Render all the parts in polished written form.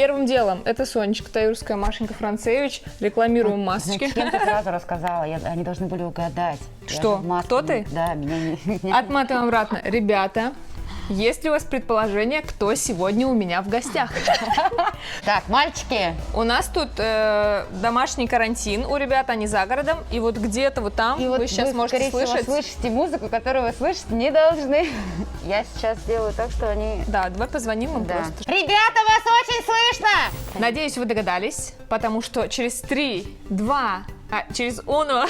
Первым делом это Сонечка Таюрская, Машенька Францевич. Рекламируем масочки. Зачем ты сразу рассказала? Они должны были угадать. Что? Кто ты? Да, меня не... Отматываем обратно. Ребята, есть ли у вас предположение, кто сегодня у меня в гостях? Так, мальчики. У нас тут домашний карантин у ребят, они за городом. И вот где-то вот там вы сейчас можете скорее всего, слышать. слышите музыку, которую вы слышать не должны. Я сейчас сделаю так, что они... Да, давай позвоним им просто. Ребята, вас очень слышно! Надеюсь, вы догадались, потому что через 3, 2, через uno,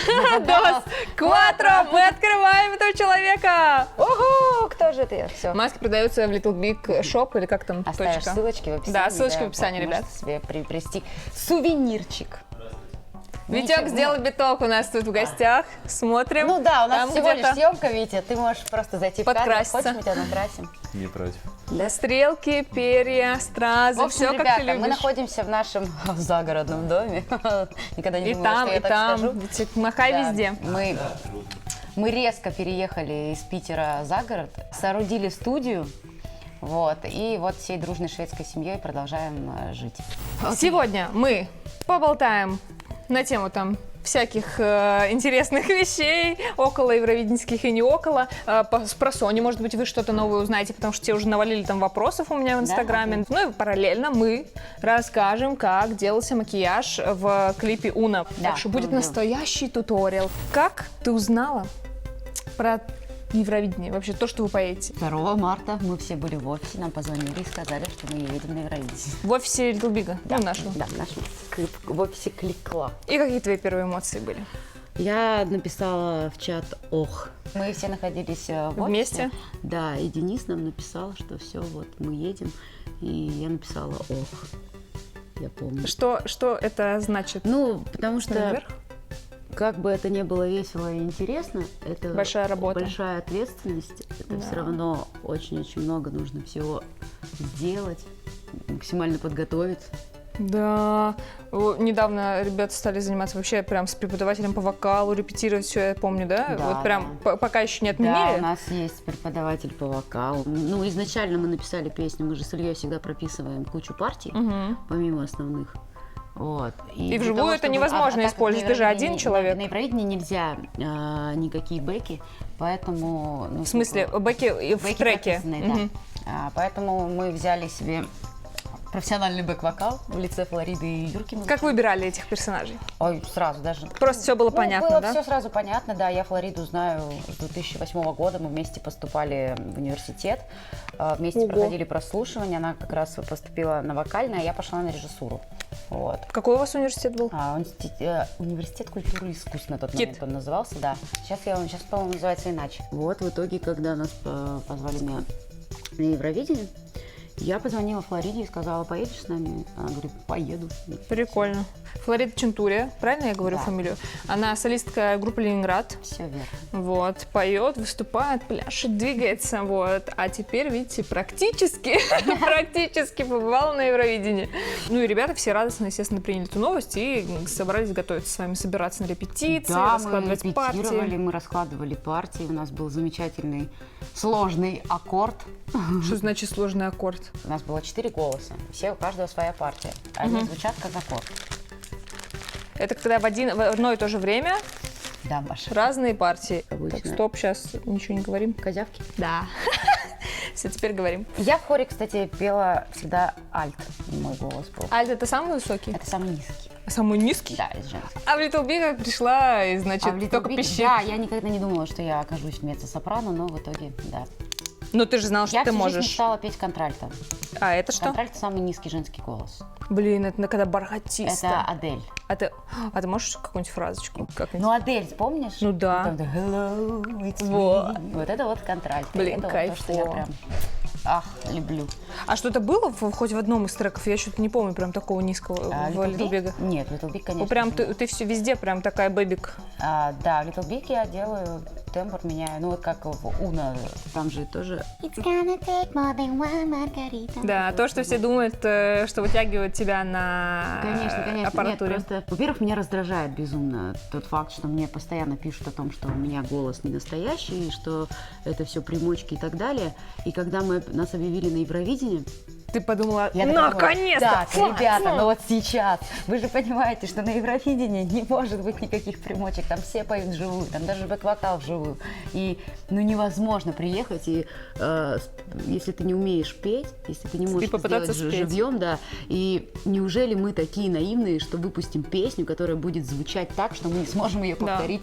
dos, cuatro мы открываем этого человека. Ого, кто же ты? Все. Маски продаются в Little Big Shop или как там? Оставишь точка? ссылочки в описании. Да, ссылочки в описании, ребят. Можете себе приобрести сувенирчик. Витек сделал биток у нас тут в гостях. Смотрим. Ну да, у нас Там всего лишь где-то съемка, Витя. Ты можешь просто зайти в кадр. подкраситься. Хочешь, мы тебя накрасим? Не против. стрелки, перья, стразы, В общем, все ребята, как ты любишь. мы находимся в нашем загородном доме. Никогда не И думала, там, что я и так там. скажу. Витек, махай Да, везде. Мы резко переехали из Питера за город, соорудили студию, вот, и вот всей дружной шведской семьей продолжаем жить. Сегодня мы поболтаем на тему там всяких интересных вещей, около евровиденских и не около. Про Соню, может быть, вы что-то новое узнаете, потому что те уже навалили там вопросов у меня в Инстаграме. Ну и параллельно мы расскажем, как делался макияж в клипе Уна. Да, Так что будет будем. настоящий туториал. Как ты узнала про Евровидение, вообще то, что вы поете? 2 марта мы все были в офисе, нам позвонили и сказали, что мы едем на Евровидение. В офисе Little Big, Да, ну, нашего. Да, в нашем в офисе Кликла. И какие твои первые эмоции были? Я написала в чат «Ох». Мы все находились в офисе. Вместе? Да, и Денис нам написал, что все, вот мы едем. И я написала «Ох». Я помню. Что это значит? Ну, потому что, Наверх? как бы это ни было весело и интересно, это Большая работа. большая ответственность. Это Да. все равно очень-очень много нужно всего сделать, максимально подготовиться. Да, недавно ребята стали заниматься вообще прям с преподавателем по вокалу, репетировать все, я помню, да? Да, Вот прям пока еще не Да, отменили. у нас есть преподаватель по вокалу. Ну, изначально мы написали песню, мы же с Ильей всегда прописываем кучу партий, Мгм. помимо основных. Вот. И для вживую того, это чтобы- невозможно так как использовать, на ты же Евровидении- один человек. На Евровидении нельзя никакие бэки, поэтому... Ну, В смысле, бэки в бэки треке? прописанные, Мгм. да. Поэтому мы взяли себе профессиональный бэк-вокал в лице Флориды и Юрки. Как выбирали этих персонажей? Ой, сразу даже. Просто все было понятно, было да? все сразу понятно, да. Я Флориду знаю с 2008 года. Мы вместе поступали в университет, вместе Ого. проходили прослушивание. Она как раз поступила на вокальное, а я пошла на режиссуру. Вот. Какой у вас университет был? Университет культуры и искусств на тот КИТ. момент он назывался, да. Сейчас, по-моему, называется иначе. Вот в итоге, когда нас позвали на Евровидение, я позвонила Флориде и сказала: поедешь с нами? Она говорит: поеду. Прикольно. Флорида Чентурия, правильно я говорю Да. фамилию? Она солистка группы «Ленинград». Все верно. Вот, поет, выступает, пляшет, двигается, вот. А теперь, видите, практически побывала на Евровидении. Ну и ребята все радостно, естественно, приняли эту новость и собрались готовиться с вами, собираться на репетиции, Да, мы раскладывать репетировали, партии. мы раскладывали партии. У нас был замечательный сложный аккорд. Что значит сложный аккорд? У нас было 4 голоса. У каждого своя партия. Они звучат как аккорд. Это когда в одно и то же время Да, Маша. разные партии. Обычно. Так, стоп, сейчас ничего не говорим. Козявки. Да. Все, теперь говорим. Я в хоре, кстати, пела всегда альт. Мой голос был. Альт это самый высокий? Это самый низкий. А самый низкий? Да, из женских. А в Little Big пришла и, значит, А в Little только Big, пищит. да, я никогда не думала, что я окажусь в меццо-сопрано, но в итоге, да. Но ты же знал, что Я ты всю жизнь можешь. мечтала петь контральто. А это что? Контральто самый низкий женский голос. Блин, это когда бархатисто. Это Адель. А ты можешь какую-нибудь фразочку? Как-нибудь? Ну, Адель, помнишь? Ну да. Там, hello, it's Вот. me. Вот это вот контральто. Блин, это вот то, что я кайфово. прям, люблю. А что-то было хоть в одном из треков? Я что-то не помню прям такого низкого в Little Big. Нет, Little Big, конечно. Ну, прям же. ты все везде прям такая бэбик. Да, в Little Big я делаю тембр, меняю. Ну, вот как в Уна, там же тоже... It's gonna take more than one margarita. Да, то, что все думают, что вытягивают тебя на Конечно, конечно. аппаратуре. Нет, просто, во-первых, меня раздражает безумно тот факт, что мне постоянно пишут о том, что у меня голос не настоящий, что это все примочки и так далее. И когда нас объявили на Евровидении, Ты подумала, Я такая думаю, наконец-то! так, класс, ребята, ну». но вот сейчас, вы же понимаете, что на Евровидении не может быть никаких примочек, там все поют вживую, там даже бэк-вокал вживую. И, ну, невозможно приехать, и если ты не умеешь петь, если ты не можешь попытаться сделать спеть. живьем, да, и неужели мы такие наивные, что выпустим песню, которая будет звучать так, что мы не сможем ее Да. повторить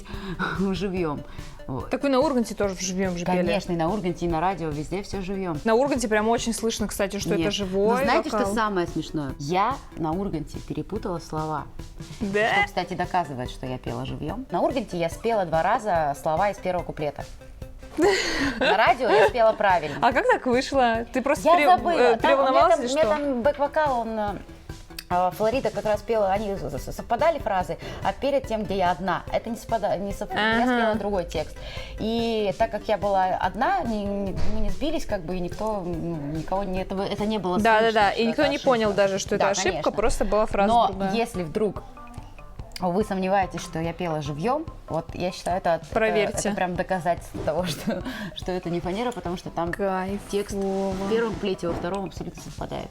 живьем? Вот. Так вы на Урганте тоже живьем же пели. Конечно, и на Урганте, и на радио, везде все живьем. На Урганте прям очень слышно, кстати, что это Нет. живой Но знаете, вокал. что самое смешное? Я на Урганте перепутала слова. Да? Что, кстати, доказывает, что я пела живьем. На Урганте я спела 2 раза слова из первого куплета. На радио я спела правильно. А как так вышло? Ты просто Я забыла. переволновалась У или меня что? там бэк-вокал, он... Флорида как раз пела, они совпадали фразы, а перед тем, где я одна, это не совпадало, я Ага. спела другой текст. И так как я была одна, мы не сбились, как бы, и никто, никого не, это не было слышно. Да-да-да, что и никто это не ошибка. понял даже, что это Да, ошибка, конечно. просто была фраза Но другая. если вдруг вы сомневаетесь, что я пела живьем, вот я считаю, Проверьте. это прям доказательство того, что это не фанера, потому что там Кайф. текст в первом куплете, во втором абсолютно совпадает.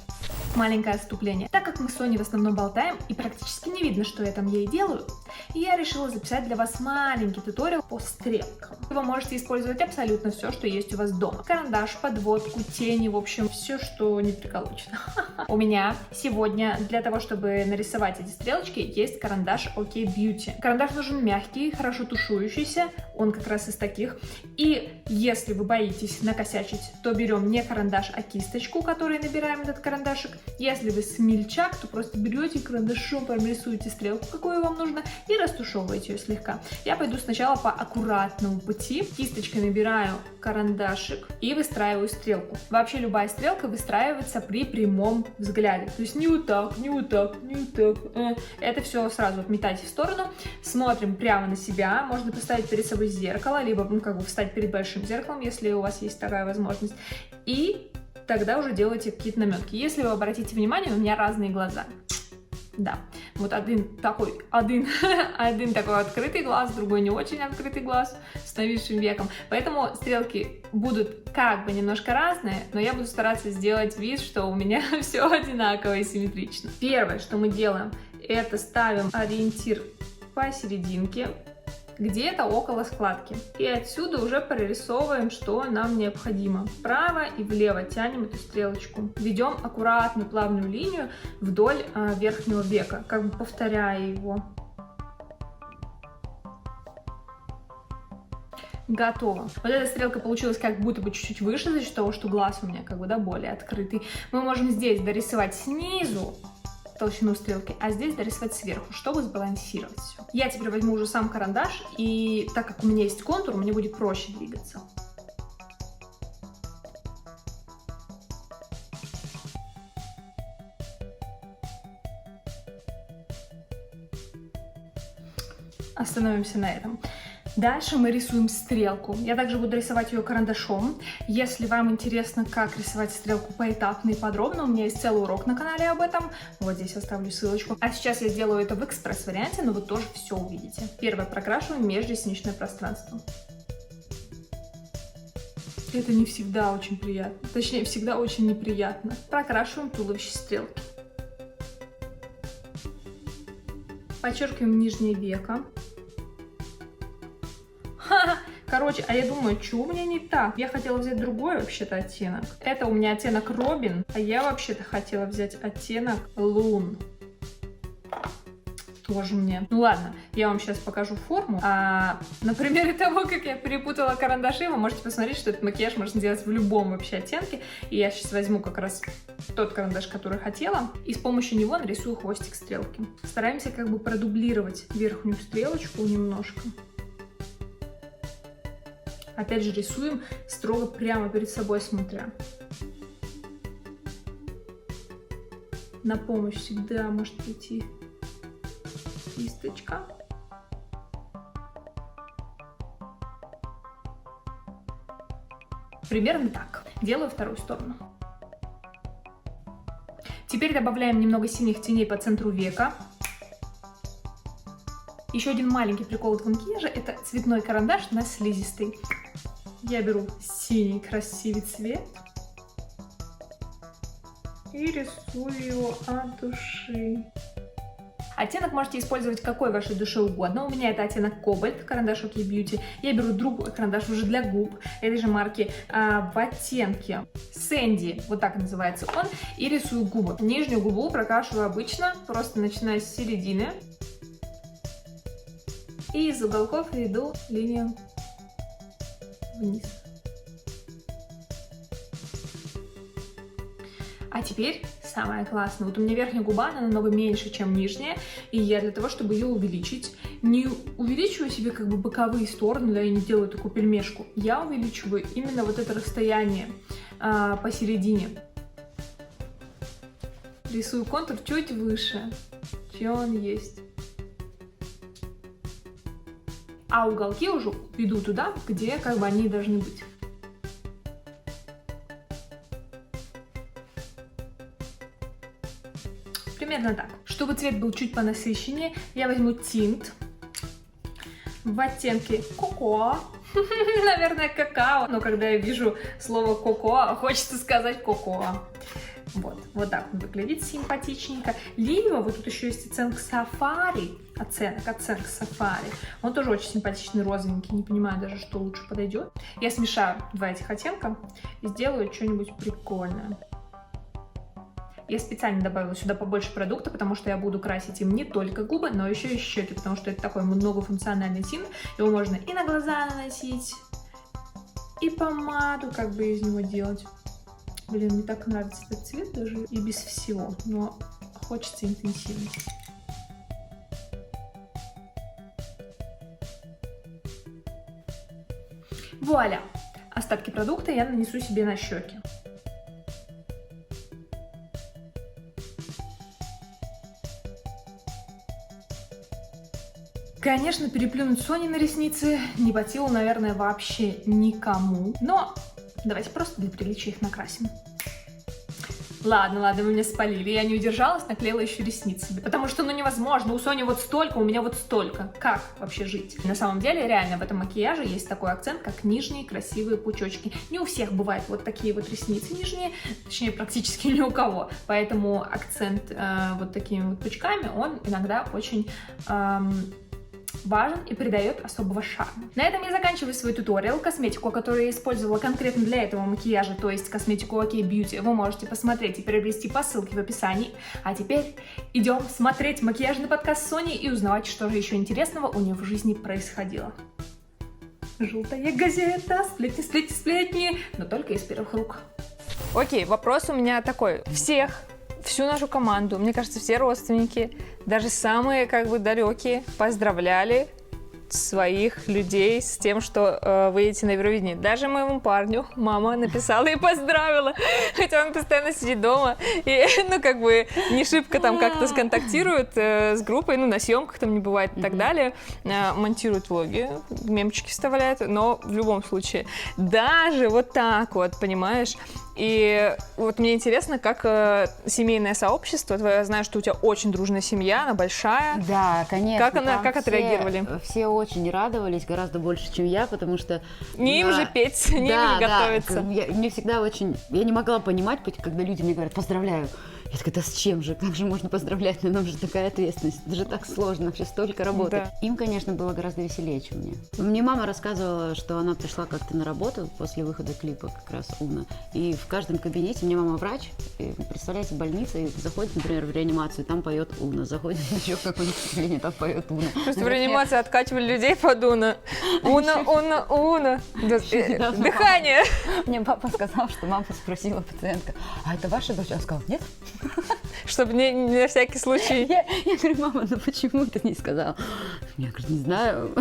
Маленькое отступление. Так как мы с Соней в основном болтаем и практически не видно, что я там ей делаю, я решила записать для вас маленький туториал по стрелкам. Вы можете использовать абсолютно все, что есть у вас дома. Карандаш, подводку, тени, в общем, все, что не приколочено. У меня сегодня для того, чтобы нарисовать эти стрелочки, есть карандаш OK Beauty. Карандаш нужен мягкий, хорошо тушующийся, он как раз из таких. И если вы боитесь накосячить, то берем не карандаш, а кисточку, которой набираем этот карандашик. Если вы смельчак, то просто берете карандашом, прям рисуете стрелку, какую вам нужно, и растушевываете ее слегка. Я пойду сначала по аккуратному пути. Кисточкой набираю карандашик и выстраиваю стрелку. Вообще любая стрелка выстраивается при прямом взгляде. То есть не вот так, не вот так, не вот так. Это все сразу отметайте в сторону. Смотрим прямо на себя. Можно поставить перед собой зеркало, либо встать перед большим зеркалом, если у вас есть такая возможность. И тогда уже делайте какие-то наметки. Если вы обратите внимание, у меня разные глаза. Да, вот один такой открытый глаз, другой не очень открытый глаз с нависшим веком. Поэтому стрелки будут как бы немножко разные, но я буду стараться сделать вид, что у меня все одинаково и симметрично. Первое, что мы делаем, это ставим ориентир посерединке, где-то около складки. И отсюда уже прорисовываем, что нам необходимо. Вправо и влево тянем эту стрелочку. Ведем аккуратную плавную линию вдоль верхнего века, как бы повторяя его. Готово. Вот эта стрелка получилась как будто бы чуть-чуть выше за счет того, что глаз у меня как бы, да, более открытый. Мы можем здесь дорисовать снизу толщину стрелки, а здесь дорисовать сверху, чтобы сбалансировать все. Я теперь возьму уже сам карандаш, и так как у меня есть контур, мне будет проще двигаться. Остановимся на этом. Дальше мы рисуем стрелку. Я также буду рисовать ее карандашом. Если вам интересно, как рисовать стрелку поэтапно и подробно, у меня есть целый урок на канале об этом. Вот здесь оставлю ссылочку. А сейчас я сделаю это в экспресс-варианте, но вы тоже все увидите. Первое, прокрашиваем межресничное пространство. Это не всегда очень приятно. Точнее, всегда очень неприятно. Прокрашиваем туловище стрелки. Подчеркиваем нижнее веко. Короче, а я думаю, что у меня не так? Я хотела взять другой вообще-то оттенок. Это у меня оттенок Робин, а я вообще-то хотела взять оттенок Лун. Тоже мне. Ну ладно, я вам сейчас покажу форму. На примере того, как я перепутала карандаши, вы можете посмотреть, что этот макияж можно сделать в любом вообще оттенке. И я сейчас возьму как раз тот карандаш, который хотела, и с помощью него нарисую хвостик стрелки. Стараемся как бы продублировать верхнюю стрелочку немножко. Опять же рисуем строго прямо перед собой смотря. На помощь всегда может прийти кисточка. Примерно так. Делаю вторую сторону. Теперь добавляем немного синих теней по центру века. Еще один маленький прикол от макияжа — это цветной карандаш на слизистой. Я беру синий красивый цвет и рисую от души. Оттенок можете использовать какой вашей душе угодно. У меня это оттенок Кобальт, карандаш OK Beauty. Я беру другой карандаш уже для губ этой же марки в оттенке Сэнди, вот так называется он, и рисую губы. Нижнюю губу прокрашиваю обычно, просто начиная с середины. И из уголков веду линию вниз. А теперь самое классное. Вот у меня верхняя губа, она намного меньше, чем нижняя. И я для того, чтобы ее увеличить, не увеличиваю себе как бы боковые стороны, да, и не делаю такую пельмешку. Я увеличиваю именно вот это расстояние посередине. Рисую контур чуть выше, чем он есть. А уголки уже веду туда, где как бы они должны быть. Примерно так. Чтобы цвет был чуть понасыщеннее, я возьму тинт в оттенке коко. Наверное, какао. Но когда я вижу слово коко, хочется сказать коко. Вот так он выглядит симпатичненько. Либо вот тут еще есть оттенок сафари. Оттенок сафари. Он тоже очень симпатичный, розовенький. Не понимаю даже, что лучше подойдет. Я смешаю два этих оттенка и сделаю что-нибудь прикольное. Я специально добавила сюда побольше продукта, потому что я буду красить им не только губы, но еще и щеки, потому что это такой многофункциональный тинт. Его можно и на глаза наносить, и помаду как бы из него делать. Блин, мне так нравится этот цвет даже и без всего, но хочется интенсивности. Вуаля! Остатки продукта я нанесу себе на щеки. Конечно, переплюнуть Сони на ресницы не по силу, наверное, вообще никому. Но давайте просто для приличия их накрасим. Ладно, вы меня спалили. Я не удержалась, наклеила еще ресницы. Потому что, невозможно. У Сони вот столько, у меня вот столько. Как вообще жить? На самом деле, реально, в этом макияже есть такой акцент, как нижние красивые пучочки. Не у всех бывают вот такие вот ресницы нижние, точнее, практически ни у кого. Поэтому акцент вот такими вот пучками, он иногда очень... важен и придает особого шарма. На этом я заканчиваю свой туториал. Косметику, которую я использовала конкретно для этого макияжа, то есть косметику OK Beauty, вы можете посмотреть и приобрести по ссылке в описании. А теперь идем смотреть макияжный подкаст Сони и узнавать, что же еще интересного у нее в жизни происходило. Желтая газета, сплетни, но только из первых рук. Окей, вопрос у меня такой. Всю нашу команду, мне кажется, все родственники, даже самые как бы далекие, поздравляли своих людей с тем, что вы едете на Евровидение. Даже моему парню мама написала и поздравила, хотя он постоянно сидит дома и, не шибко там как-то сконтактирует с группой, на съемках там не бывает и так далее, монтирует влоги, мемчики вставляет, но в любом случае, даже вот так вот, понимаешь. И вот мне интересно, как семейное сообщество, я знаю, что у тебя очень дружная семья, она большая. Да, конечно. Как отреагировали? Все очень радовались, гораздо больше, чем я, потому что... Не им же петь, не им же готовиться. Мне всегда очень... Я не могла понимать, когда люди мне говорят «поздравляю». Я такая, да с чем же? Как же можно поздравлять? На нам же такая ответственность. Это же так сложно, вообще столько работы. Да. Им, конечно, было гораздо веселее, чем мне. Мне мама рассказывала, что она пришла как-то на работу после выхода клипа, как раз Уна. И в каждом кабинете, у меня мама врач, и, представляете, больница, и заходит, например, в реанимацию, там поет Уна. Заходит еще в какое-нибудь отделение, там поет Уна. Просто в реанимации откачивали людей под Уна. Уна. Дыхание. Мне папа сказал, что мама спросила пациентка, а это ваша дочь? Я сказала, нет. Чтобы не на всякий случай. Я говорю, мама, ну почему ты не сказала? Я говорю, не знаю.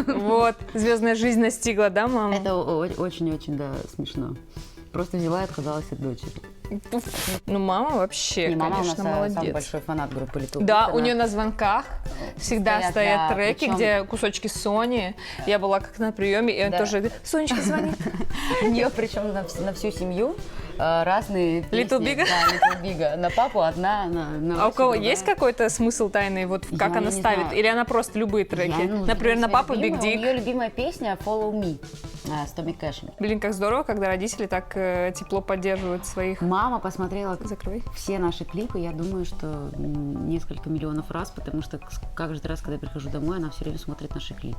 Вот, звездная жизнь настигла, да, мама? Это очень-очень, да, смешно. Просто взяла и отказалась от дочери. Ну, мама вообще, мама конечно, у нас молодец. самый большой фанат группы Little Big. Да, у нее на звонках всегда стоят да, треки, причем... где кусочки Сони. Я была как на приеме, и он тоже говорит, Сонечка звонит. У нее причем на всю семью разные песни. Little Big? Да, Little Big. На папу одна, на А у кого есть какой-то смысл тайный, вот как она ставит? Или она просто любые треки? Например, на папу Big Dick. У нее любимая песня Follow Me. с Томми Кэшем. Блин, как здорово, когда родители так тепло поддерживают своих... Мама посмотрела Закрой. все наши клипы, я думаю, что несколько миллионов раз, потому что каждый раз, когда я прихожу домой, она все время смотрит наши клипы.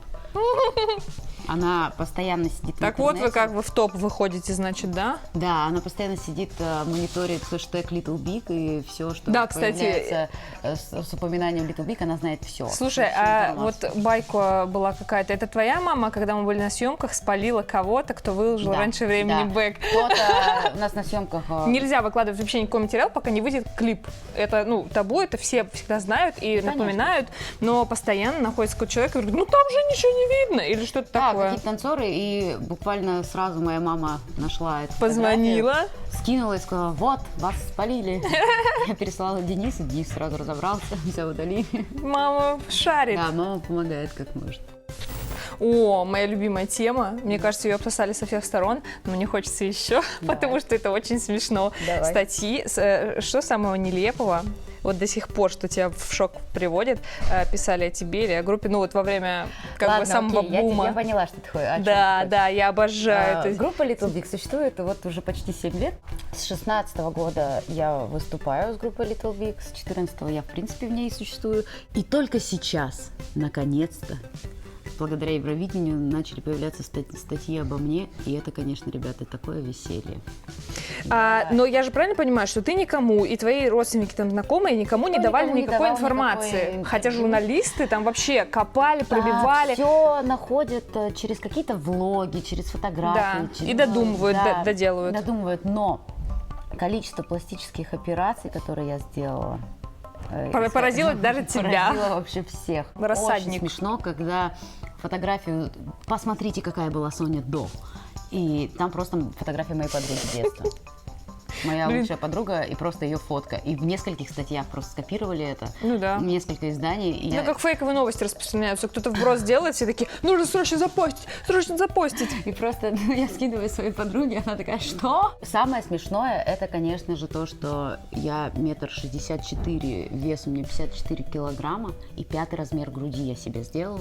Она постоянно сидит в Так вот вы интернете. как вы в топ выходите, значит, да? Да, она постоянно сидит, мониторит хэштег Little Big и все, что Да, кстати, появляется с упоминанием Little Big, она знает все. Слушай, а вот байка была какая-то. Это твоя мама, когда мы были на съемках, спалила кого-то, кто выложил раньше времени бэк? Кто-то у нас на съемках... Нельзя выкладывать вообще никакой материал, пока не выйдет клип. Это, табу, это все всегда знают и напоминают, но постоянно находится какой-то человек и говорит, ну там же ничего не видно, или что-то Да, такое. какие-то танцоры, и буквально сразу моя мама нашла эту Позвонила. фотографию, скинула и сказала, вот, вас спалили. Я переслала Денису, Денис сразу разобрался, все удалили. Мама шарит. Да, мама помогает как может. О, моя любимая тема. Мне кажется, ее обсосали со всех сторон, но мне хочется еще, потому что это очень смешно. Давай. Статьи, что самого нелепого, вот до сих пор, что тебя в шок приводит, писали о тебе или о группе, во время самого окей, бума. Я поняла, что ты хочешь. Да, я обожаю это. Группа Little Big существует вот уже почти 7 лет. С 16 года я выступаю с группой Little Big, с 14 я, в принципе, в ней существую. И только сейчас, наконец-то, благодаря Евровидению начали появляться статьи обо мне, и это, конечно, ребята, такое веселье. Но я же правильно понимаю, что ты никому, и твои родственники, там, знакомые, никому не давали никому не никакой давал информации. никакой Хотя интервью. журналисты там вообще копали, пробивали. Все находят через какие-то влоги, через фотографии. Да, и додумывают, доделывают. Додумывают, но количество пластических операций, которые я сделала, Поразило даже тебя. поразило вообще всех. Рассадник. Очень смешно, когда фотографию... Посмотрите, какая была Соня до. И там просто фотография моей подруги детства. Моя лучшая подруга и просто ее фотка. И в нескольких статьях просто скопировали это. Ну да. Несколько изданий. И я... Как фейковые новости распространяются. Кто-то вброс делает, все такие, нужно срочно запостить. И просто я скидываю своей подруге, она такая, что? Самое смешное, это, конечно же, то, что я 1,64 м, вес у меня 54 килограмма, и 5-й размер груди я себе сделала.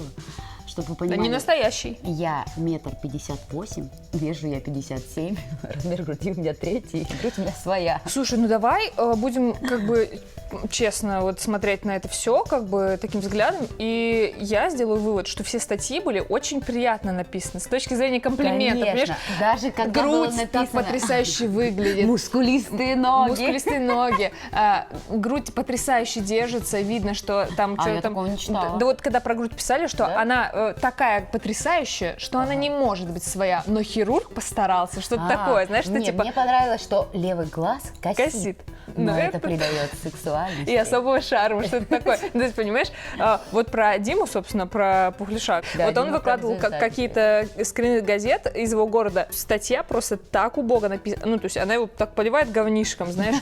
Чтобы вы Да понимали, не настоящий. я 1,58 м, вешу я 57, размер груди у меня 3, и грудь у меня своя. Слушай, давай будем честно смотреть на это все таким взглядом, и я сделаю вывод, что все статьи были очень приятно написаны с точки зрения комплимента. Конечно, даже когда было Грудь так написано потрясающе выглядит. мускулистые ноги. Мускулистые ноги, грудь потрясающе держится, видно, что там А что я там. такого не читала. Да вот когда про грудь писали, что Да? она такая потрясающая, что она не может быть своя, но хирург постарался, что-то такое, знаешь, что Нет, типа мне понравилось, что левый глаз косит. Но Но это это- придает сексуальности. и особого шарма, что-то такое. Ну, ты понимаешь, вот про Диму, собственно, про Пухляша, Да, вот он Дима выкладывал прям какие-то скрины газет из его города. Статья просто так убого написана, то есть она его так поливает говнишком, знаешь,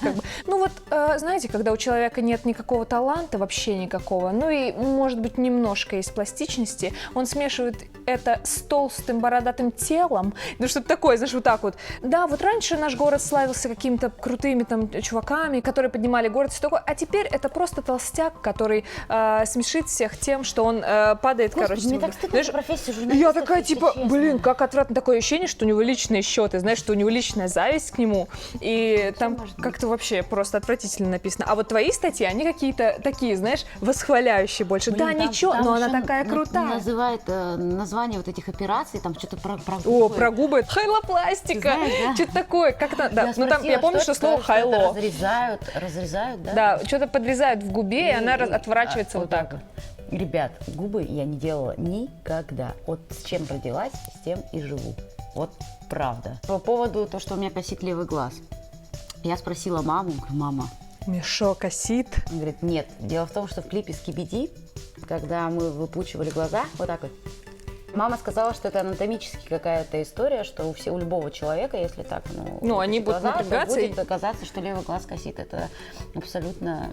знаете, когда у человека нет никакого таланта, вообще никакого, и, может быть, немножко есть пластичности, он смешивает это с толстым бородатым телом, что-то такое, знаешь, вот так вот. Да, вот раньше наш город славился какими-то крутыми там чуваками, которые поднимали город, все такое, а теперь это просто толстяк, который смешит всех тем, что он падает, Господи, мне так стыдно за профессию журналиста. я такая, типа, блин, как отвратно, такое ощущение, что у него личные счеты, знаешь, что у него личная зависть к нему, и там как-то вообще просто отвратительно написано. А вот твои статьи, они какие-то такие, знаешь, восхваляющие больше. Да, ничего, но она такая крутая. Называет название вот этих операций, там что-то про О, про губы. Хайлопластика. Ты знаешь, да? Что-то такое. Как-то, да. спросила, Я помню, что это, слово сказали, что хайло. это разрезают, да? Да, что-то подрезают в губе, и она отворачивается вот так. вот. Ребят, губы я не делала никогда. Вот с чем родилась, с тем и живу. Вот правда. По поводу того, что у меня косит левый глаз. Я спросила маму, говорю, мама, Мешок косит. она говорит, нет. Дело в том, что в клипе «Скибиди», когда мы выпучивали глаза, вот так вот, мама сказала, что это анатомически какая-то история, что у любого человека, если так, Ну, они выпучить будут глаза, то напрягаться и- будет оказаться, что левый глаз косит. Это абсолютно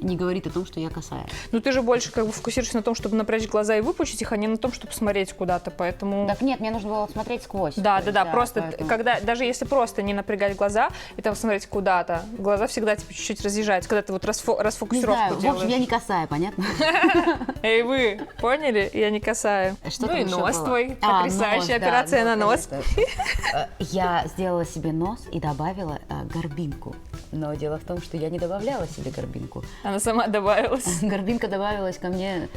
не говорит о том, что я косая. Ну ты же больше как бы фокусируешься на том, чтобы напрячь глаза и выпучить их, а не на том, чтобы смотреть куда-то, поэтому... Так нет, мне нужно было смотреть сквозь. Да, То есть, просто поэтому- когда, даже если просто не напрягать глаза и там смотреть куда-то, глаза всегда типа чуть-чуть разъезжаются, когда ты вот Не расфокусировку знаю, в общем, делаешь. я не косая, понятно? Эй, вы поняли? Я не касаю. Что Ну там и еще нос было? твой, А, потрясающая нос, да, операция на нос. конечно. Я сделала себе нос и добавила горбинку. Но дело в том, что я не добавляла себе горбинку. Она сама добавилась. Горбинка добавилась ко мне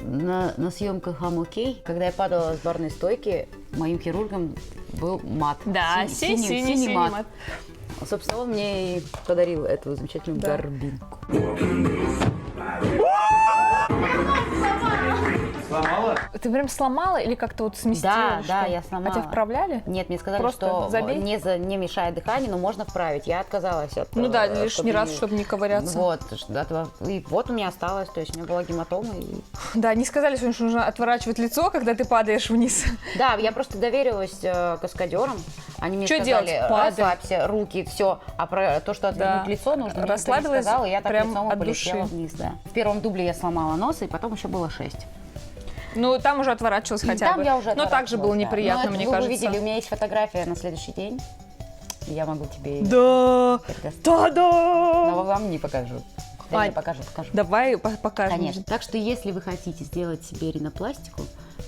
на съемках «I'm OK». Когда я падала с барной стойки, моим хирургом был мат. Да, синий мат. Собственно, он мне и подарил эту замечательную Да. горбинку. Ты прям сломала или как-то вот сместила? Да, что? я сломала. А тебя вправляли? Нет, мне сказали, Просто что забей? не мешает дыханию, но можно вправить. Я отказалась от... Ну да, чтобы лишний раз, не- чтобы не ковыряться. Вот, и вот у меня осталось, то есть у меня была гематома. Да, не сказали сегодня, что нужно отворачивать лицо, когда ты падаешь вниз. Да, я просто доверилась каскадерам. Они мне Чё сказали, делать? Падай. расслабься, руки, все. А про то, что отвернуть Да. лицо нужно, мне никто не Расслабилась сказал, и я так прям лицом и от полетела души. вниз, да. В первом дубле я сломала нос, и потом еще было 6. Ну, там уже отворачивалась И хотя там бы. я уже Но также было отворачивалась, да. неприятно, Но это мне вы кажется. увидели, у меня есть фотография на следующий день. Я могу тебе Да, предоставить. да. Но вам не покажу. Да, Ань, я покажу. Давай покажем. Конечно. Так что, если вы хотите сделать себе ринопластику,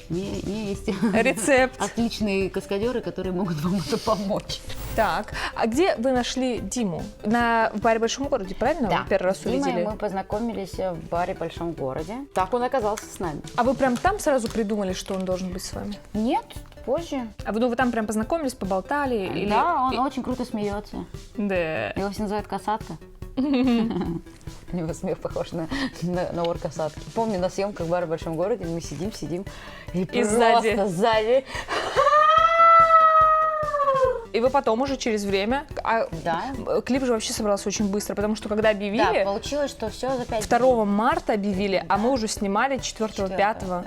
у меня есть Рецепт. отличные каскадеры, которые могут вам это помочь. Так, а где вы нашли Диму? В баре в Большом городе, правильно? Вы первый раз с Димой увидели? мы познакомились в баре в Большом городе. Так он оказался с нами. А вы прям там сразу придумали, что он должен быть с вами? Нет, позже. А вы там прям познакомились, поболтали? Или... Да, он очень круто смеется. Да. Его все называют касатка. У него смех похож на ор касатки. Помню, на съемках бара в Большом городе мы сидим, и сзади. просто сзади. И вы потом уже через время... Да. Клип же вообще собрался очень быстро, потому что когда Да, объявили, получилось, что все за 5 2 марта объявили, а мы уже снимали 4-5. Да.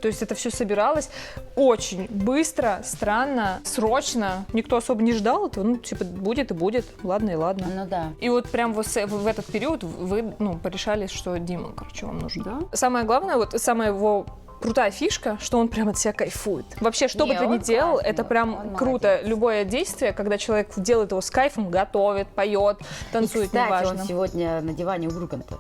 То есть это все собиралось очень быстро, странно, срочно. Никто особо не ждал этого. Ну, типа, будет и будет. Ладно и ладно. Ну да. И вот прям в этот период вы, порешали, что Дима, короче, вам нужен. Да. Самое главное, вот самая его крутая фишка, что он прям от себя кайфует. Вообще, что бы Не, ты ни он делал, классный, это он прям круто. молодец. Любое действие, когда человек делает его с кайфом, готовит, поет, танцует, И, кстати, неважно. он сегодня на диване у Урганта.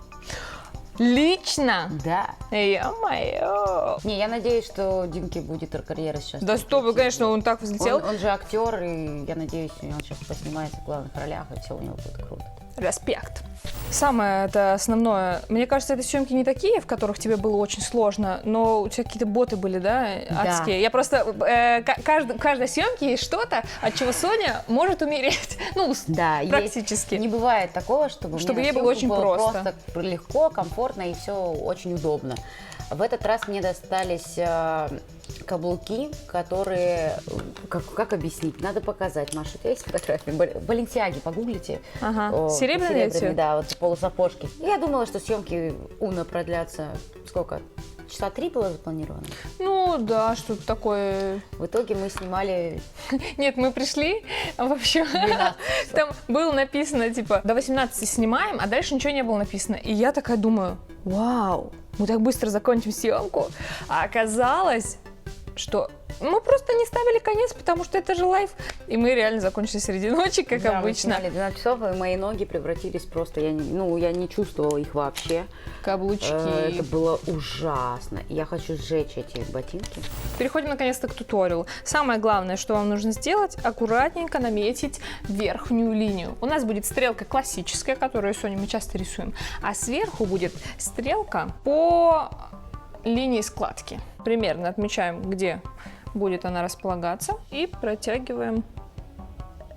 Лично? Да. Ё-моё. Не, я надеюсь, что Димке будет карьера сейчас. Да стоп, конечно, он так взлетел. Он же актер, и я надеюсь, он сейчас поснимается в главных ролях, и все у него будет круто. Респект. Самое это основное. Мне кажется, это съемки не такие, в которых тебе было очень сложно, но у тебя какие-то боты были, да, адские. Я просто... каждой съемке есть что-то, от чего Соня может умереть. Ну, Да, практически. Не бывает такого, чтобы Чтобы мне ей на было съемку очень просто. просто легко, комфортно и все очень удобно. В этот раз мне достались каблуки, которые... Как объяснить? Надо показать, Маша. У тебя есть фотографии? Баленсиаги, погуглите. Ага. Серебряные эти? Да, вот полусапожки. Я думала, что съемки Уна продлятся сколько? Часа 3 было запланировано. Ну, да, что-то такое. В итоге мы снимали... Нет, мы пришли, в общем, 12 там было написано, типа, до 18 снимаем, а дальше ничего не было написано. И я такая думаю, вау, мы так быстро закончим съемку. А оказалось, что мы просто не ставили конец, потому что это же лайв. И мы реально закончили среди ночи, как Да, мы обычно. снимали 12 часов, и мои ноги превратились просто... Я не чувствовала их вообще. Каблучки. Это было ужасно. Я хочу сжечь эти ботинки. Переходим наконец-то к туториалу. Самое главное, что вам нужно сделать, аккуратненько наметить верхнюю линию. У нас будет стрелка классическая, которую с Соней мы часто рисуем, а сверху будет стрелка по линии складки. Примерно отмечаем, где будет она располагаться, и протягиваем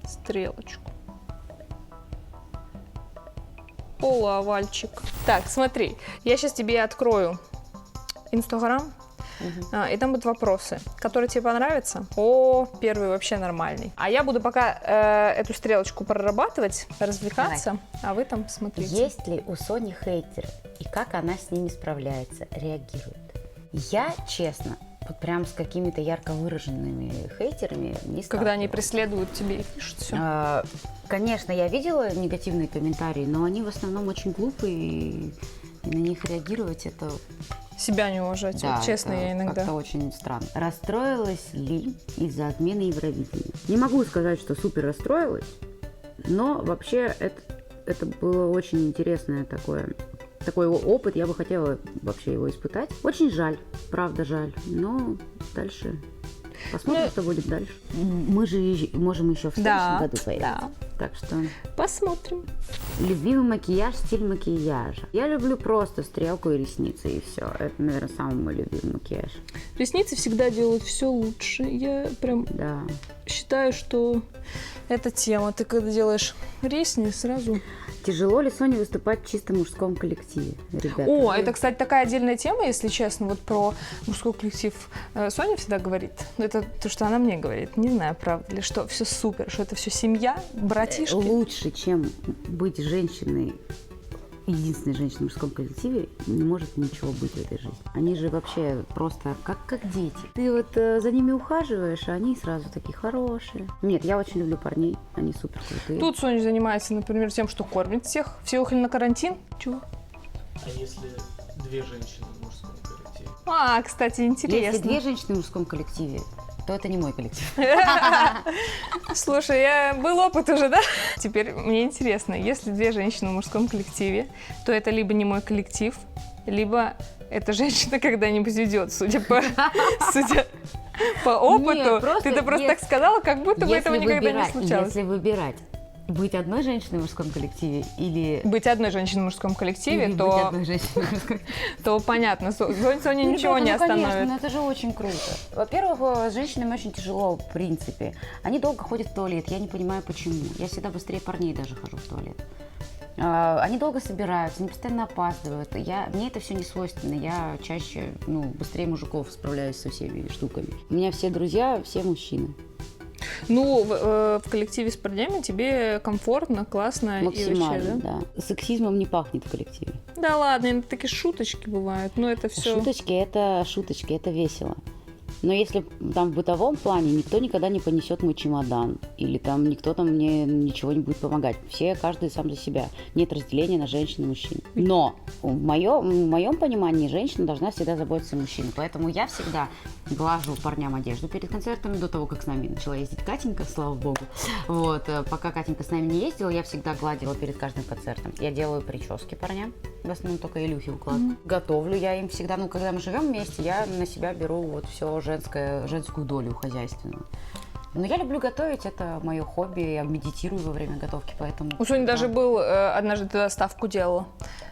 стрелочку. Полуовальчик. Так, смотри, я сейчас тебе открою Инстаграм, и там будут вопросы, которые тебе понравятся. Первый вообще нормальный. А я буду пока эту стрелочку прорабатывать, развлекаться, а вы там смотрите. Есть ли у Сони хейтеры? И как она с ними справляется, реагирует? Я, честно, вот прям с какими-то ярко выраженными хейтерами не Когда они сталкивалась. преследуют тебя и пишут все. Конечно, я видела негативные комментарии, но они в основном очень глупые, и на них реагировать это, Себя не уважать. да, Вот честно, это я иногда. как-то очень странно. Расстроилась ли из-за отмены Евровидения? Не могу сказать, что супер расстроилась, но вообще это было очень интересное такой опыт, я бы хотела вообще его испытать. Очень жаль, правда жаль, но дальше посмотрим, Ну, что будет дальше. Мы же можем еще в следующем Да, году появиться. да. Так что Посмотрим. любимый макияж, стиль макияжа. Я люблю просто стрелку и ресницы, и все. Это, наверное, самый мой любимый макияж. Ресницы всегда делают все лучше. Я прям Да. считаю, что это тема. Ты когда делаешь ресницы, сразу... Тяжело ли Соне выступать в чисто мужском коллективе, ребята? О, Вы- это, кстати, такая отдельная тема, если честно, вот про мужской коллектив Соня всегда говорит. Это то, что она мне говорит. Не знаю, правда ли, что все супер, что это все семья, братишки. Лучше, чем быть женщиной, единственной женщиной в мужском коллективе, не может ничего быть в этой жизни. Они же вообще просто как дети. Ты вот за ними ухаживаешь, а они сразу такие хорошие. Нет, я очень люблю парней, они супер крутые. Тут Соня занимается, например, тем, что кормит всех. Все уехали на карантин. Чего? А если две женщины в мужском коллективе? А, кстати, интересно. Если две женщины в мужском коллективе, то это не мой коллектив. Слушай, был опыт уже, да? Теперь мне интересно, если две женщины в мужском коллективе, то это либо не мой коллектив, либо эта женщина когда-нибудь уйдет, судя по опыту. Нет, просто Ты это просто если- так сказала, как будто бы этого никогда не случалось. Если выбирать, быть одной женщиной в мужском коллективе или... Быть одной женщиной в мужском коллективе, или быть то, одной женщиной в мужском то понятно, Соня ничего Ребята, не ну, конечно, остановит. но это же очень круто. Во-первых, с женщинами очень тяжело, в принципе. Они долго ходят в туалет, я не понимаю, почему. Я всегда быстрее парней даже хожу в туалет. Они долго собираются, они постоянно опаздывают. Мне это все не свойственно. Я чаще, быстрее мужиков справляюсь со всеми штуками. У меня все друзья, все мужчины. Ну, в коллективе с парнями тебе комфортно, классно и вообще, Максимально, да? да. Сексизмом не пахнет в коллективе. Да ладно, иногда такие шуточки бывают, но это все... Шуточки, это весело. Но если там в бытовом плане никто никогда не понесет мой чемодан, или там никто там мне ничего не будет помогать. Каждый сам за себя. Нет разделения на женщин и мужчин. Но в моем понимании женщина должна всегда заботиться о мужчине. Поэтому я всегда глажу парням одежду перед концертами, до того, как с нами начала ездить Катенька, слава богу. Вот, пока Катенька с нами не ездила, я всегда гладила перед каждым концертом. Я делаю прически парням, в основном только Илюхе укладываю. Готовлю я им всегда, когда мы живем вместе, я на себя беру вот все женскую долю хозяйственную. Но я люблю готовить, это мое хобби, я медитирую во время готовки, поэтому... У Сони да. даже был, однажды ты доставку делала.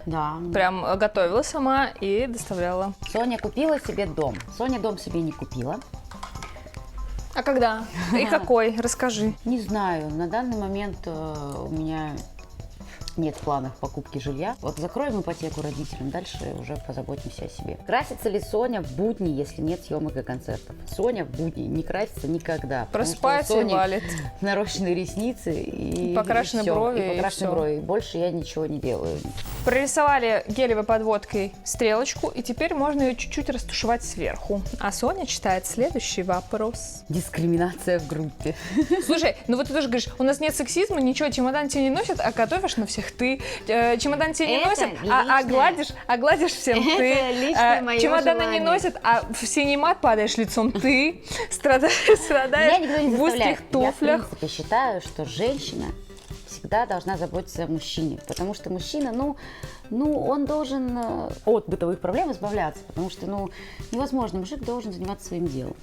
Да. Прям готовила сама и доставляла. Соня купила себе дом. Соня дом себе не купила. А когда? И какой? Расскажи. Не знаю, на данный момент у меня нет планов покупки жилья. Вот закроем ипотеку родителям, дальше уже позаботимся о себе. Красится ли Соня в будни, если нет съемок и концертов? Соня в будни не красится никогда. потому что у Просыпается и Сони валит. нарощенные ресницы и Покрашены всё, брови, и и покрашены всё. брови. Больше я ничего не делаю. Прорисовали гелевой подводкой стрелочку, и теперь можно ее чуть-чуть растушевать сверху. А Соня читает следующий вопрос. Дискриминация в группе. Слушай, ну вот ты тоже говоришь, у нас нет сексизма, ничего, чемодан тебе не носят, а готовишь на всех ты. Чемодан тебе не Это носят, личное. а гладишь всем Это ты. личное моё Чемодана не желание. носят, а в синий мат падаешь лицом ты. Страдаешь Меня никто не в заставляет. узких Я, в туфлях. принципе, считаю, что женщина всегда должна заботиться о мужчине, потому что мужчина, он должен от бытовых проблем избавляться, потому что, невозможно, мужик должен заниматься своим делом.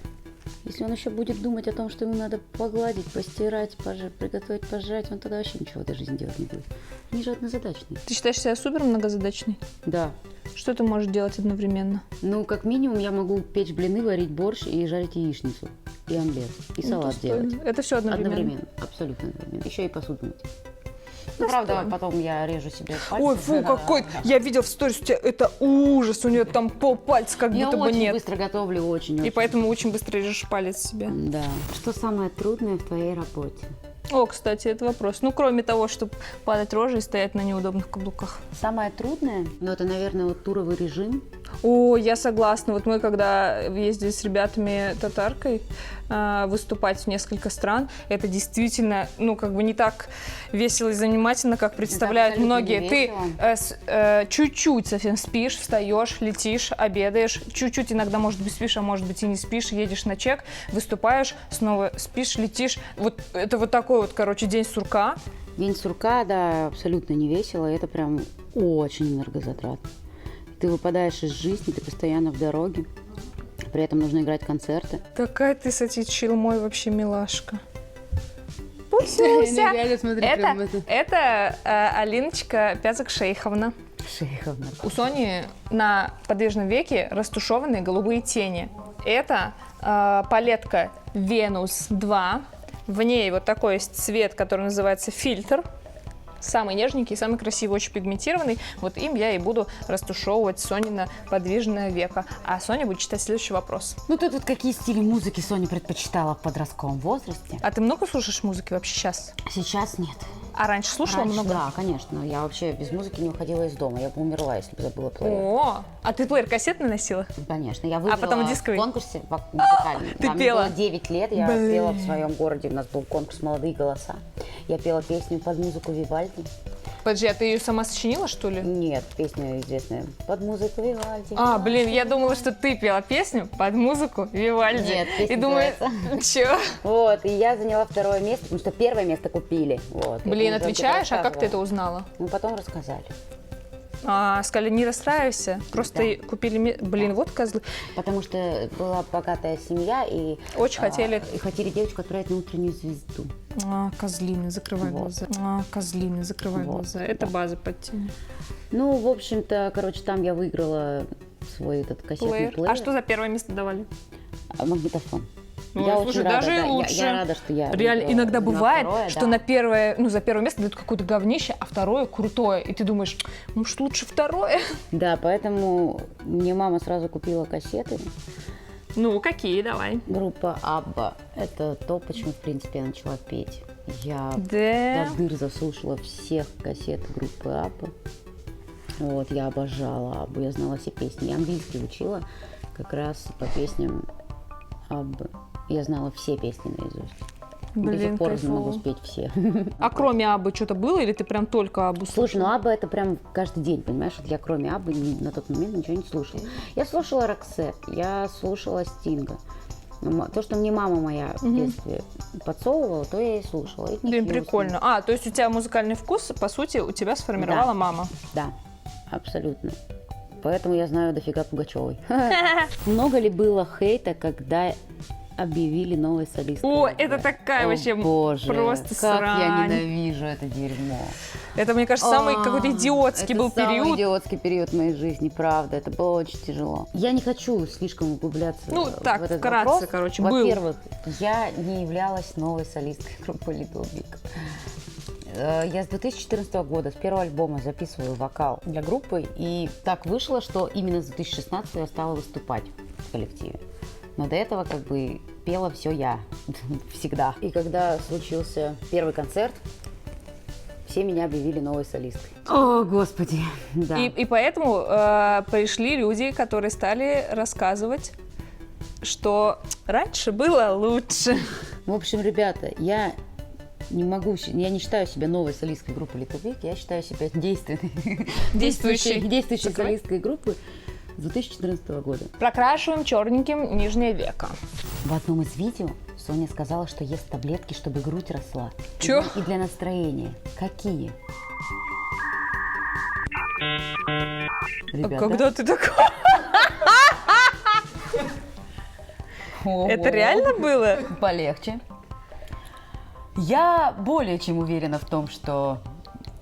Если он еще будет думать о том, что ему надо погладить, постирать, приготовить, пожрать, он тогда вообще ничего в этой жизни делать не будет. Они же однозадачные. Ты считаешь себя супер многозадачной? Да. Что ты можешь делать одновременно? Как минимум, я могу печь блины, варить борщ и жарить яичницу, и омлет, и салат делать. Это все одновременно. Абсолютно одновременно. Еще и посуду мыть. Правда, потом я режу себе пальцы. Ой, фу, какой! Я видел в сторис, у тебя это ужас, у нее там полпальца как Я будто бы очень нет. быстро готовлю, очень. И поэтому очень быстро режешь палец себе. Да. Что самое трудное в твоей работе? О, кстати, это вопрос. Кроме того, чтобы падать рожей и стоять на неудобных каблуках. Самое трудное? Это, наверное, туровый режим. О, я согласна. Вот мы когда ездили с ребятами татаркой выступать в несколько стран, это действительно, ну, как бы не так весело и занимательно, как представляют абсолютно многие. не Ты чуть-чуть совсем спишь, встаешь, летишь, обедаешь, чуть-чуть иногда, может быть, спишь, а может быть и не спишь, едешь на чек, выступаешь, снова спишь, летишь. Вот это вот такой вот, короче, день сурка. День сурка, да, абсолютно не весело. Это прям очень энергозатратно. Ты выпадаешь из жизни, ты постоянно в дороге. При этом нужно играть концерты. Какая ты, кстати, чил-мой вообще милашка. Пусюся. Это Алиночка Пязок-Шейховна. Шейховна. У Сони на подвижном веке растушеванные голубые тени. Это палетка Venus 2. В ней вот такой есть цвет, который называется фильтр. Самый нежненький, самый красивый, очень пигментированный. Вот им я и буду растушевывать Сонина подвижное веко. А Соня будет читать следующий вопрос. Ну, тут вот какие стили музыки Соня предпочитала в подростковом возрасте? А ты много слушаешь музыки вообще сейчас? Сейчас нет. А раньше слушала Раньше, много? да, конечно. Я вообще без музыки не уходила из дома. Я бы умерла, если бы забыла плеер. О, а ты плеер кассетный носила? Конечно. Я выиграла потом дисковый? в конкурсе музыкальном. Ты Мне пела? было 9 лет, я пела в своем городе. У нас был конкурс «Молодые голоса». Я пела песню под музыку Вивальди. Подожди, а ты ее сама сочинила, что ли? Нет, песня известная. Под музыку Вивальди. А, блин, я думала, что ты пела песню под музыку Вивальди. Нет, песня и думаю, чё? Вот, и я заняла второе место, потому что первое место купили. Вот, Блин, я уже отвечаешь, а как ты это рассказывала. узнала? Ну, потом рассказали. Сказали, не расстраивайся, просто Да. купили... Блин, вот козлы. Потому что была богатая семья, и Очень хотели. и хотели девочку отправить на утреннюю звезду. Козлины, закрывай Вот. глаза. Козлины, закрывай Вот, глаза. Это да. база под тень. Ну, в общем-то, короче, там я выиграла свой этот кассетный плеер. А что за первое место давали? Магнитофон. Ну, я слушай, очень рада, даже и да. лучше. Я рада, что я Реально, выиграла иногда на бывает, второе, что да. на первое, за первое место дают какое-то говнище, а второе крутое. И ты думаешь, может, лучше второе? Да, поэтому мне мама сразу купила кассеты. Ну, какие, давай. Группа Абба. Это то, почему, в принципе, я начала петь. Я Да. до дыр заслушала всех кассет группы Абба. Вот, я обожала Аббу, я знала все песни. Я английский учила как раз по песням Аббы. Я знала все песни наизусть. До Блин, сих пор не могу кайфово. спеть все. А кроме Аббы что-то было, или ты прям только Аббу Слушай, слушала? ну Абба это прям каждый день, понимаешь? Вот я кроме Аббы на тот момент ничего не слушала. Я слушала Роксет, я слушала Стинга. То, что мне мама моя в детстве подсовывала, то я и слушала. Whitney Блин, Houston. прикольно. То есть у тебя музыкальный вкус, по сути, у тебя сформировала Да. мама. Да, абсолютно. Поэтому я знаю дофига Пугачевой. Много ли было хейта, когда объявили новой солисткой? О, это такая О, вообще боже, просто как срань. я ненавижу это дерьмо. Это, мне кажется, самый какой-то идиотский был это самый период. идиотский период в моей жизни, правда. Это было очень тяжело. Я не хочу слишком углубляться Ну, в так, этот вкратце, вопрос. короче, был. Во-первых, я не являлась новой солисткой группы Little Big. Я с 2014 года, с первого альбома записываю вокал для группы. И так вышло, что именно с 2016 я стала выступать в коллективе. Но до этого как бы пела все я. Всегда. И когда случился первый концерт, все меня объявили новой солисткой. О, Господи, да. И поэтому пришли люди, которые стали рассказывать, что раньше было лучше. В общем, ребята, я не считаю себя новой солисткой группы Little Big, я считаю себя действующей солисткой группы с 2014 года. Прокрашиваем черненьким нижнее веко. В одном из видео Соня сказала, что ест таблетки, чтобы грудь росла. Чё? И для настроения. Какие? Ребята? Когда ты такой? Ого. Это реально было? Полегче. Я более чем уверена в том, что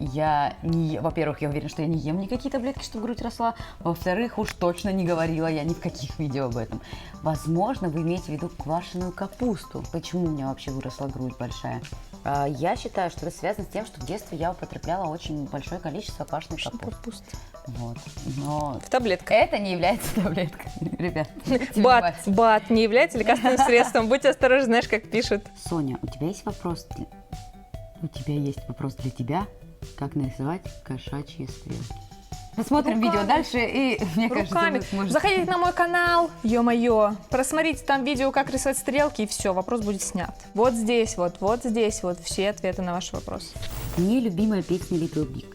во-первых, я уверена, что я не ем никакие таблетки, чтобы грудь росла. Во-вторых, уж точно не говорила я ни в каких видео об этом. Возможно, вы имеете в виду квашеную капусту. Почему у меня вообще выросла грудь большая? Я считаю, что это связано с тем, что в детстве я употребляла очень большое количество квашеной капусты. Вот. Но В таблетках. это не является таблеткой, ребят. Бат не является лекарственным средством. Будь осторожен, знаешь, как пишут. Соня, у тебя есть вопрос для тебя? Как нарисовать кошачьи стрелки? Посмотрим видео дальше, и мне кажется, Руками. вы сможете... Заходите на мой канал, ё-моё, просмотрите там видео, как рисовать стрелки, и все, вопрос будет снят. Вот здесь, вот здесь, вот все ответы на ваши вопросы. Нелюбимая песня Little Big.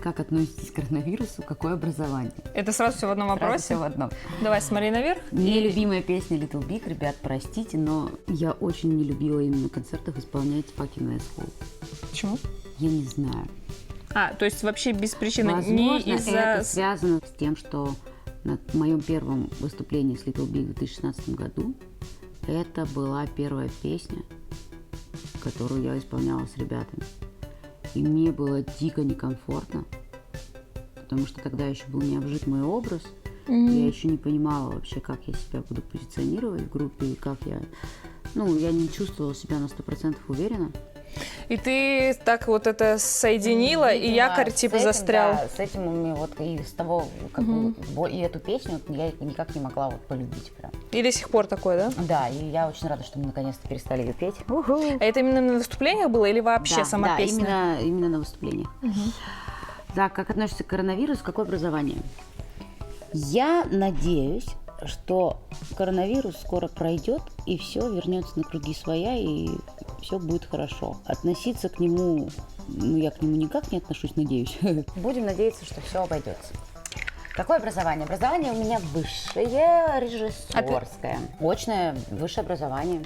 Как относитесь к коронавирусу? Какое образование? Это сразу все в одном Сразу вопросе? всё в одном. Давай, смотри наверх. Нелюбимая песня Little Big, ребят, простите, но я очень не любила именно на концертах исполнять Fucking Asshole. Почему? Я не знаю. То есть вообще без причины, Возможно, не из-за... это связано с тем, что на моем первом выступлении с Little Big в 2016 году это была первая песня, которую я исполняла с ребятами. И мне было дико некомфортно, потому что тогда еще был не обжит мой образ. Я еще не понимала вообще, как я себя буду позиционировать в группе, и как я... я не чувствовала себя на 100% уверенно. И ты так вот это соединила, и Видимо, якорь типа с этим, застрял. Да, с этим у меня вот и с того, как бы, и эту песню я никак не могла вот полюбить прям. И до сих пор такое, да? Да, и я очень рада, что мы наконец-то перестали ее петь. А это именно на выступлениях было или вообще Да, сама да, песня? именно на выступлениях. Так, как относится к коронавирусу, какое образование? Я надеюсь, что коронавирус скоро пройдет, и все вернется на круги своя, и все будет хорошо. Относиться к нему, я к нему никак не отношусь, надеюсь. Будем надеяться, что все обойдется. Какое образование? Образование у меня высшее, режиссерское. Очное высшее образование.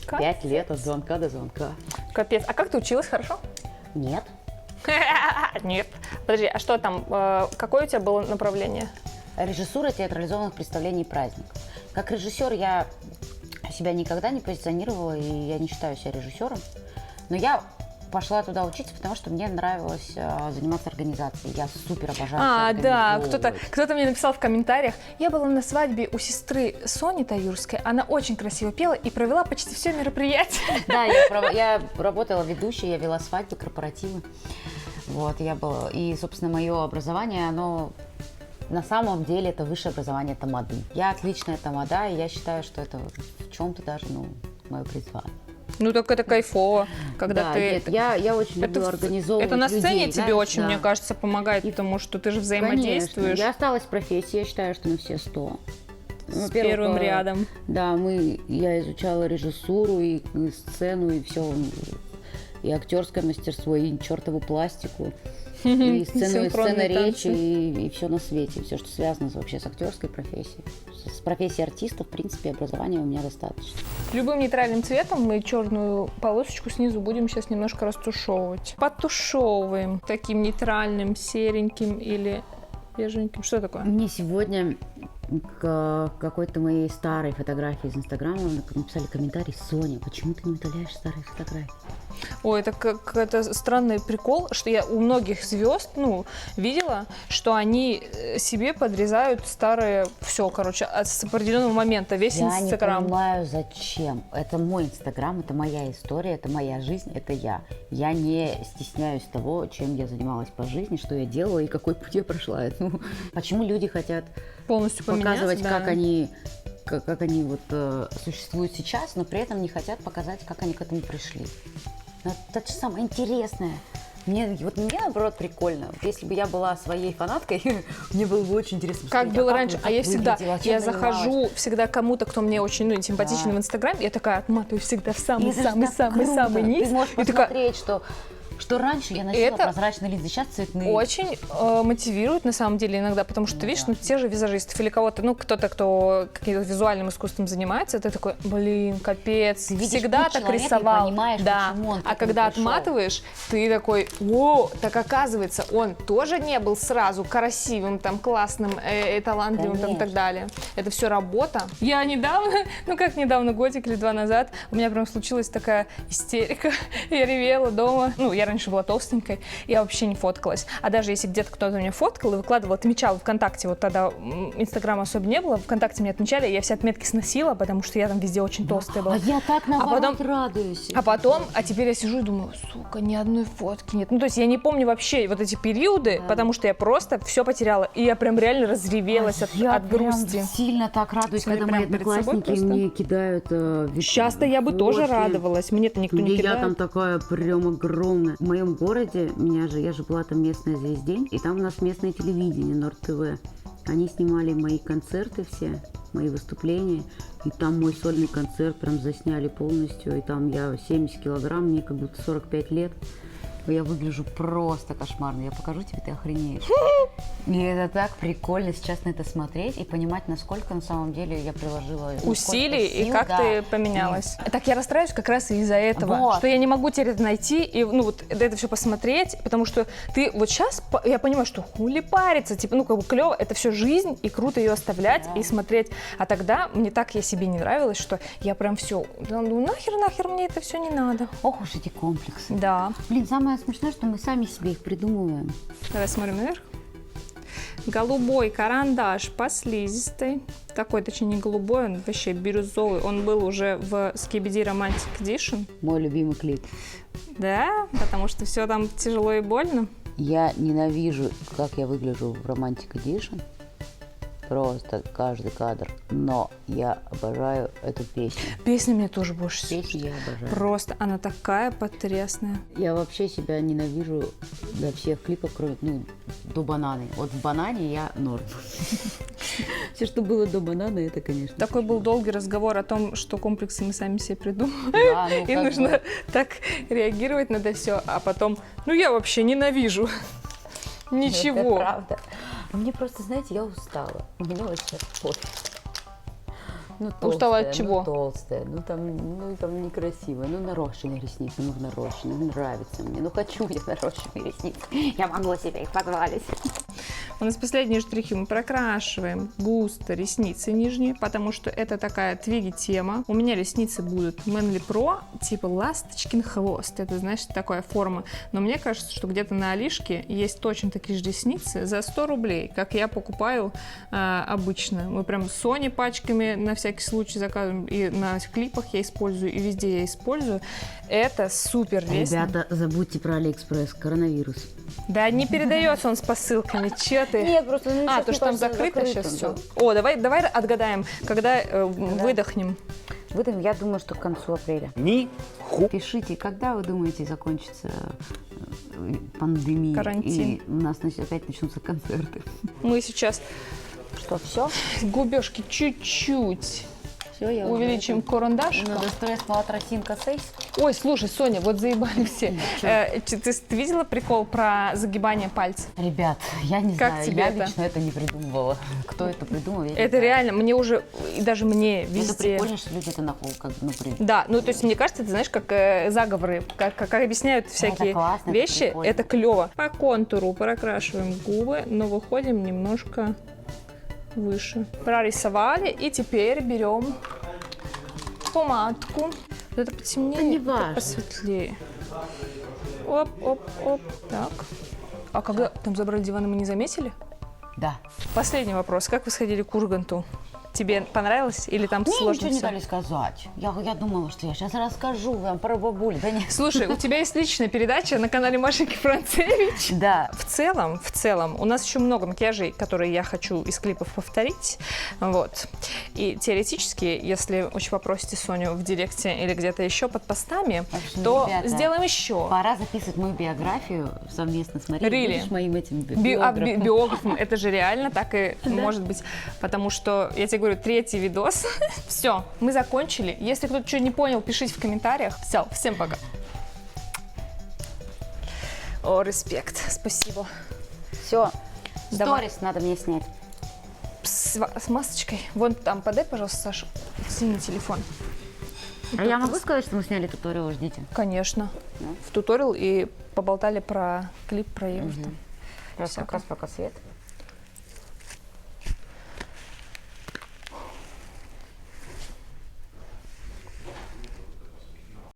5 лет от звонка до звонка. Капец. А как ты училась, хорошо? Нет. Нет. Подожди, а что там, какое у тебя было направление? Режиссура театрализованных представлений и праздников. Как режиссер я себя никогда не позиционировала, и я не считаю себя режиссером. Но я пошла туда учиться, потому что мне нравилось заниматься организацией. Я супер обожаю Да, организовывать. кто-то мне написал в комментариях, я была на свадьбе у сестры Сони Таюрской, она очень красиво пела и провела почти все мероприятие. Да, я работала ведущей, я вела свадьбы, корпоративы. Вот, я была... И, собственно, мое образование, оно... На самом деле это высшее образование тамады. Я отличная тамада, и я считаю, что это в чем-то даже, мое призвание. Ну так это кайфово, когда Да, ты... нет, я очень люблю организовывать Это на сцене людей, тебе знаешь, очень, да. мне кажется, помогает, потому что ты же взаимодействуешь. Конечно. Я осталась в профессии, я считаю, что на все 100. С первым рядом. Да, я изучала режиссуру, и сцену, и все, и актерское мастерство, и чертову пластику, и сцена речи, и все на свете, все, что связано вообще с актерской профессией. С профессией артиста, в принципе, образования у меня достаточно. Любым нейтральным цветом мы черную полосочку снизу будем сейчас немножко растушевывать. Подтушевываем таким нейтральным, сереньким или беженьким. Что такое? Мне сегодня к какой-то моей старой фотографии из Инстаграма написали комментарий: Соня, почему ты не удаляешь старые фотографии? Ой, это какой-то странный прикол, что я у многих звезд, видела, что они себе подрезают старые, все, короче, с определенного момента, весь Я Инстаграм. не понимаю, зачем. Это мой Инстаграм, это моя история, это моя жизнь, это я. Я не стесняюсь того, чем я занималась по жизни, что я делала и какой путь я прошла. Почему люди хотят Полностью поменяться, показывать, да. как они существуют сейчас, но при этом не хотят показать, как они к этому пришли. Но это же самое интересное. Мне наоборот прикольно. Вот если бы я была своей фанаткой, мне было бы очень интересно. Как было раньше, а я всегда, я занималась. захожу всегда кому-то, кто мне очень симпатичен Да. в Инстаграме, я такая отматываю всегда в И это же так самый-самый-самый круто. низ. Ты можешь И такая, посмотреть, что раньше я носила Это прозрачные линзы, сейчас цветные. очень мотивирует на самом деле иногда, потому что ты видишь, те же визажистов или кого-то, кто каким-то визуальным искусством занимается, ты такой, капец, Ты видишь всегда путь так человека и рисовал. понимаешь, да. почему он к А этому когда пришел. отматываешь, ты такой, о, так оказывается, он тоже не был сразу красивым, классным, талантливым и так Конечно. далее. Это все работа. Я недавно, годик или 2 назад, у меня прям случилась такая истерика. Я ревела дома. Я раньше была толстенькой, я вообще не фоткалась. А даже если где-то кто-то меня фоткал и выкладывал, отмечал ВКонтакте, вот тогда Инстаграма особо не было, ВКонтакте меня отмечали, я все отметки сносила, потому что я там везде очень толстая была. А я так наоборот потом- радуюсь. А теперь я сижу и думаю, сука, ни одной фотки нет. То есть я не помню вообще вот эти периоды, потому что я просто все потеряла. И я прям реально разревелась Я от грусти. прям сильно так радуюсь, Смотри, когда мои прям перед собой одноклассники просто. мне кидают Сейчас-то я бы тоже радовалась, мне-то никто не Я кидает. там такая прям огромная. моем городе, я же была там местная звездень, и там у нас местное телевидение, Норд ТВ. Они снимали мои концерты все, мои выступления, и там мой сольный концерт прям засняли полностью, и там я 70 килограмм, мне как будто 45 лет. Я выгляжу просто кошмарно. Я покажу тебе, ты охренеешь. И это так прикольно сейчас на это смотреть и понимать, насколько на самом деле я приложила Усилий сил, и как да. ты поменялась. Так я расстраиваюсь как раз из-за этого, Вот. что я не могу теперь это найти и ну вот это все посмотреть, потому что ты вот сейчас я понимаю, что хули париться, типа ну как бы клево, это все жизнь и круто ее оставлять и смотреть. А тогда мне так я себе не нравилось, что я прям все, ну нахер мне это все не надо. Ох уж эти комплексы. Да. Блин, самое смешное, что мы сами себе их придумываем. Давай смотрим наверх. Голубой карандаш по слизистой. Такой, точнее, не голубой, он вообще бирюзовый. Он был уже в Skibidi Romantic Edition. Мой любимый клип. Да, потому что все там тяжело и больно. Я ненавижу, как я выгляжу в Romantic Edition. Просто каждый кадр. Но я обожаю эту песню. Песня мне тоже больше всего. Песню я обожаю. Просто она такая потрясная. Я вообще себя ненавижу до всех клипов, кроме, до бананы. Вот в банане я норм. Все, что было до банана, это, конечно. Такой был долгий разговор о том, что комплексы мы сами себе придумываем. Да, ну, И как нужно бы. так реагировать на это все, а потом, я вообще ненавижу. Это Ничего. правда. Мне просто, знаете, я устала. У меня вот сейчас пофиг. Устала от чего? Толстая, там некрасиво, нарощенные ресницы, нарощенные, нравится мне, хочу я нарощенные ресницы, я могу себе их позволить. У нас последние штрихи мы прокрашиваем густо ресницы нижние, потому что это такая твиги тема. У меня ресницы будут Manly Pro, типа ласточкин хвост, это, знаешь, такая форма. Но мне кажется, что где-то на Алишке есть точно такие же ресницы за 100 рублей, как я покупаю обычно. Мы прям с Соней пачками на всякий случай заказываем, и на клипах я использую, и везде я использую. Это супер весело. Ребята, забудьте про Алиэкспресс, коронавирус. Да не передается он с посылками, че ты? Нет, просто то, что там закрыто сейчас все. О, давай отгадаем, когда выдохнем. Выдам, я думаю, что к концу апреля. Пишите, когда вы думаете закончится пандемия? Карантин. И у нас опять начнутся концерты. Мы сейчас Что, все? губежки чуть-чуть Все, я увеличим карандаш. Надо стресс палатросинка 6. Ой, слушай, Соня, вот заебали все. Ты видела прикол про загибание пальца? Ребят, я не Как знаю, тебе я это? лично это не придумывала. Кто это придумал, я не Это знаю. реально, мне уже, и даже мне Это везде. прикольно, что люди это придумали. Да, то есть мне кажется, ты знаешь, как заговоры, как объясняют всякие классно, это вещи, прикольно. это клево. По контуру прокрашиваем губы, но выходим немножко выше. Прорисовали, и теперь берем помадку. Вот это потемнее, Да не это важно. посветлее. Оп, оп, оп. Так. А когда там забрали диван, мы не заметили? Да. Последний вопрос. Как вы сходили к Урганту? Тебе понравилось или там Мне сложно ничего не всё? дали сказать. Я думала, что я сейчас расскажу вам про бабуль. Да нет. Слушай, у тебя есть личная передача на канале Машеньки Францевич. Да. В целом, у нас еще много макияжей, которые я хочу из клипов повторить. Вот. И теоретически, если очень попросите Соню в директе или где-то еще под постами, В общем, то ребята, сделаем еще. Пора записывать мою биографию совместно с Марией. Really? Будешь моим этим Биографом. биографом. Это же реально так и может быть. Потому что, я тебе говорю, 3-й видос. Все, мы закончили. Если кто-то что не понял, пишите в комментариях. Все, всем пока. О, респект. Спасибо. Все. Давай. Сторис надо мне снять. С масочкой. Вон там, подай, пожалуйста, Саша, сними телефон. А я могу сказать, что мы сняли туториал, ждите? Конечно. Да. В туториал и поболтали про клип, про Еву. Раз как раз пока свет.